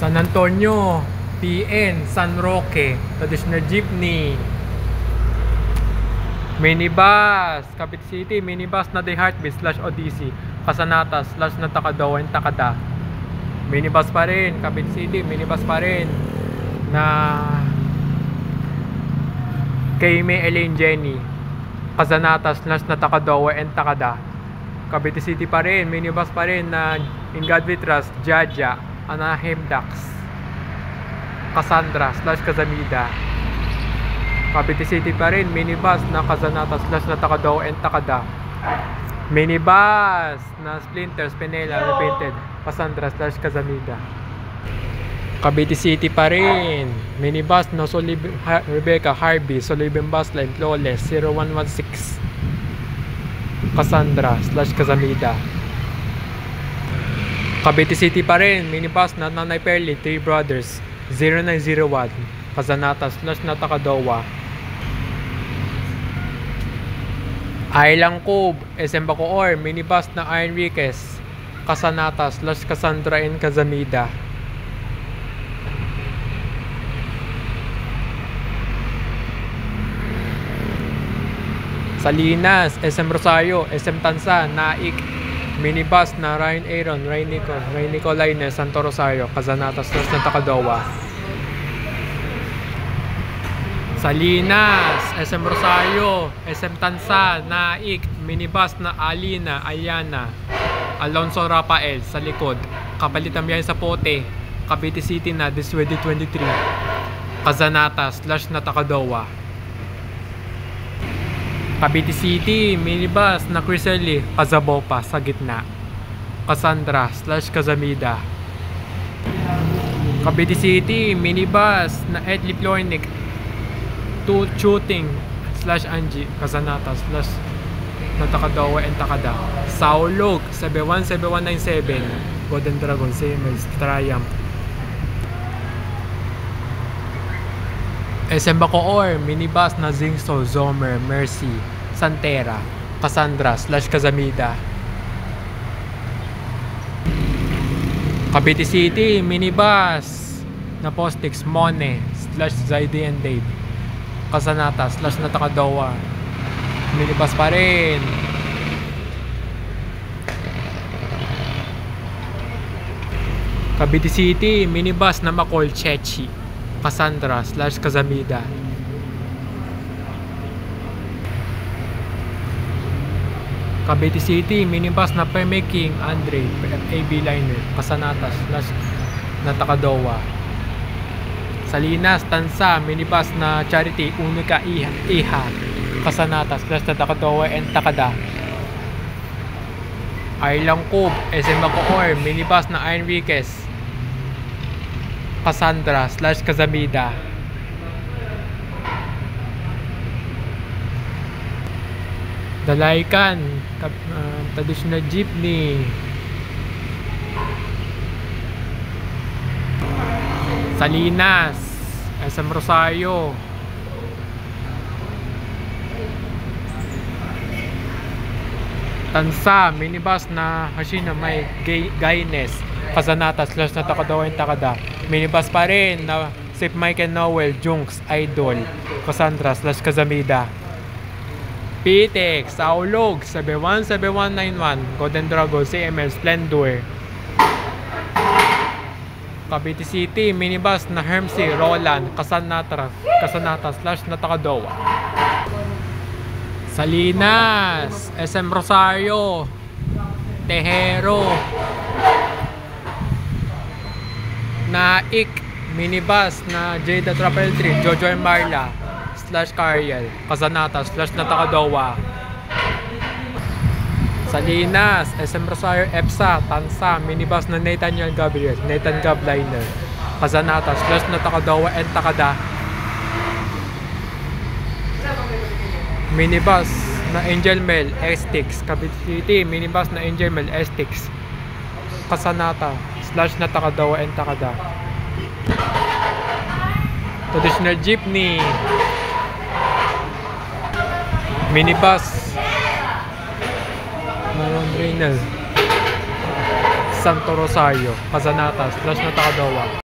San Antonio, PN, San Roque, traditional jeepney. Minibus, Cavite City, minibus na The Heartbeat / Odyssey, Casanata / Natakadowa and Takada. Minibus pa rin, Cavite City, minibus pa rin na kay May Elaine Jenny, Casanata / Natakadowa and Takada. Cavite City pa rin, minibus pa rin na In God We Trust, Jaja, Anaheim Ducks, Cassandra / Kazamida. Cavite City pa rin, minibus na Casanata / Natakadowa and Takada. Minibus na Splinter, Spinella, Repainted, Cassandra / Kazamida. Cavite City pa rin, minibus na Rebecca, Harvey, Sullivan Bus Line, Flawless, 0116, Cassandra / Kazamida. Cavite City pa rin, minibus na Nanay Perly, Three Brothers, 0901, Casanata / Natakadowa. Island Cove, SM Bacoor, minibus na Iron Enriquez, Casanata / Cassandra and Kazamida. Salinas, SM Rosario, SM Tansa, Naik, minibus na Ryan Aaron, Rainico Liner, Santo Rosario, Casanata / Natakadowa. Salinas, SM Rosario, SM Tansa, Naik, minibus na Alina, Ayana, Alonso Rafael sa likod, Kapalitan Biyahe sa Pote, Cavite City na this 2023, Casanata / Natakadowa. Cavite City, minibus na Criseli, Cazabopa sa gitna, Cassandra / Kazamida. Cavite City, minibus na Edley Plornick, Shooting / Angie, Casanata / Natakadowa and Takada. Saulog, 717197, Golden Dragon, Siemens, Triumph. SM Bacoor, minibus na Zingso, Zomer, Mercy, Santera, Cassandra / Kazamida. Cavite City, minibus na Postix, Mone / Zaidi and Dave, Casanata / Natakadowa. Minibus pa rin. Cavite City, minibus na Macol, Chechi, Cassandra / Kazamida. Cavite City, minibus na Pemaking, Andre, AB Liner, Casanata / Natakadowa. Salinas, Tansa, minibus na Charity, Unica, Iha, Casanata / Natakadowa and Takada. Island Cove, SM Bacoor, minibus na Iron Enriquez, Cassandra / Kazamida. Dalaycan, traditional jeepney. Salinas, SM Rosario. Tansa, minibus na Hashina, may Gaines, Casanata / Natakadowa and Takada. Minibus pa rin na St. Michael Noel, Junks, Idol, Cassandra / Kazamida. Pitex, Saulog, 717191, Golden Dragon, CML, Splendor. Cavite City, minibus na Hermsey, Roland, Casanata / Natakadowa. Salinas, SM Rosario, Tejero, Naik, minibus na Jada Travel Tree, Jojo and Marla / Cariel, Casanata / Natakadowa. Salinas, SM Rosario, EPSA, Tansa, minibus na Nathaniel Gabriel, Nathan Gab Liner, Casanata / Natakadowa and Takada. Minibus na Angel Mel, S-Tix, Cavite City, minibus na Angel Mel, S-Tix, Casanata / Natakadowa and Takada. Traditional jeepney, minibus Maron Reynel, Santo Rosario, Casanata / Natakadowa.